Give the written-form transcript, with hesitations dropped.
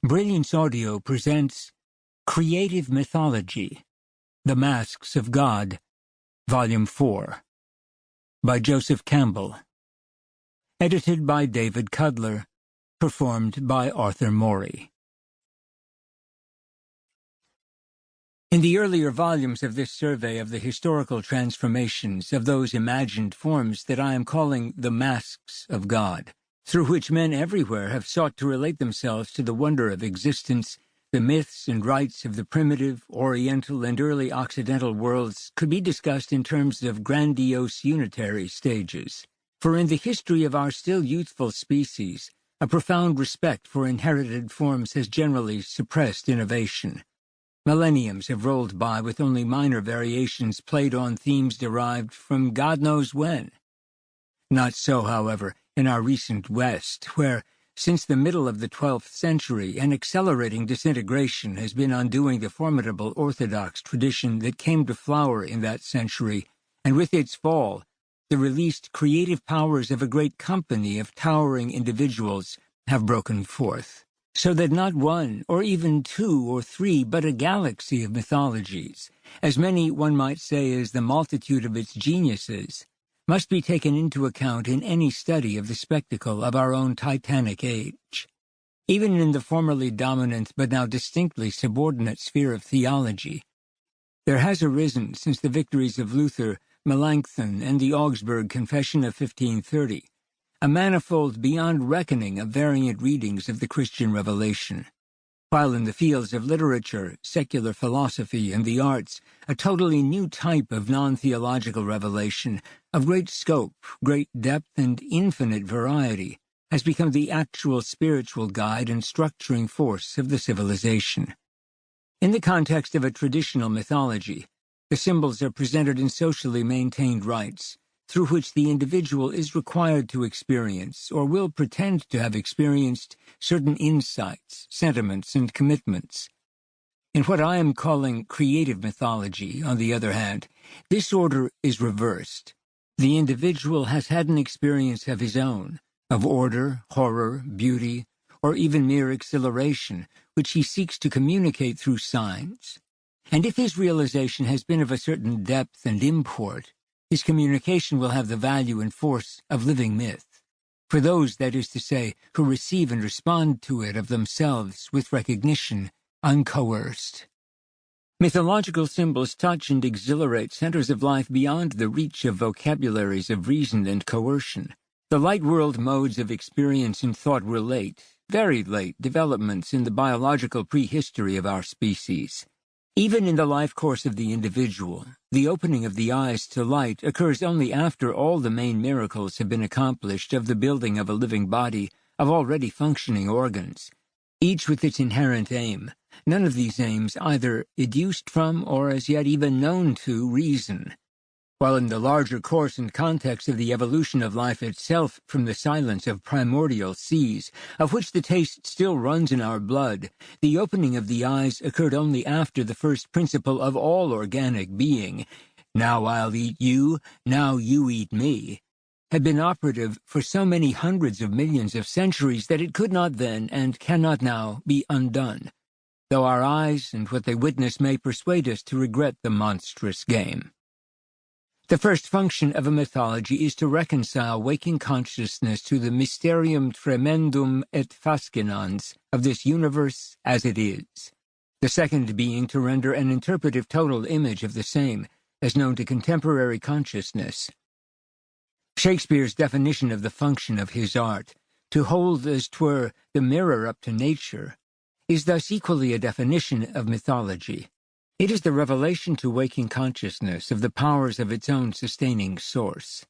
Brilliance Audio presents Creative Mythology, The Masks of God, Volume 4, by Joseph Campbell. Edited by David Cudler, performed by Arthur Morey. In the earlier volumes of this survey of the historical transformations of those imagined forms that I am calling the masks of God, through which men everywhere have sought to relate themselves to the wonder of existence, the myths and rites of the primitive, Oriental, and early Occidental worlds could be discussed in terms of grandiose unitary stages. For in the history of our still youthful species, a profound respect for inherited forms has generally suppressed innovation. Millenniums have rolled by with only minor variations played on themes derived from God knows when. Not so, however, in our recent West, where, since the middle of the 12th century, an accelerating disintegration has been undoing the formidable Orthodox tradition that came to flower in that century, and with its fall, the released creative powers of a great company of towering individuals have broken forth, so that not one, or even two or three, but a galaxy of mythologies, as many, one might say, as the multitude of its geniuses, must be taken into account in any study of the spectacle of our own titanic age. Even in the formerly dominant but now distinctly subordinate sphere of theology, there has arisen, since the victories of Luther, Melanchthon, and the Augsburg Confession of 1530, a manifold beyond reckoning of variant readings of the Christian revelation, while in the fields of literature, secular philosophy, and the arts, a totally new type of non-theological revelation, of great scope, great depth, and infinite variety, has become the actual spiritual guide and structuring force of the civilization. In the context of a traditional mythology, the symbols are presented in socially maintained rites, through which the individual is required to experience, or will pretend to have experienced, certain insights, sentiments, and commitments. In what I am calling creative mythology, on the other hand, this order is reversed. The individual has had an experience of his own, of order, horror, beauty, or even mere exhilaration, which he seeks to communicate through signs. And if his realization has been of a certain depth and import, his communication will have the value and force of living myth, for those, that is to say, who receive and respond to it of themselves with recognition, uncoerced. Mythological symbols touch and exhilarate centers of life beyond the reach of vocabularies of reason and coercion. The light world modes of experience and thought were late, very late, developments in the biological prehistory of our species. Even in the life course of the individual, the opening of the eyes to light occurs only after all the main miracles have been accomplished of the building of a living body, of already functioning organs, each with its inherent aim, none of these aims either educed from or as yet even known to reason. While in the larger course and context of the evolution of life itself from the silence of primordial seas, of which the taste still runs in our blood, the opening of the eyes occurred only after the first principle of all organic being, "Now I'll eat you, now you eat me," had been operative for so many hundreds of millions of centuries that it could not then, and cannot now, be undone, though our eyes and what they witness may persuade us to regret the monstrous game. The first function of a mythology is to reconcile waking consciousness to the mysterium tremendum et fascinans of this universe as it is, the second being to render an interpretive total image of the same, as known to contemporary consciousness. Shakespeare's definition of the function of his art, to hold as 'twere the mirror up to nature, is thus equally a definition of mythology. It is the revelation to waking consciousness of the powers of its own sustaining source.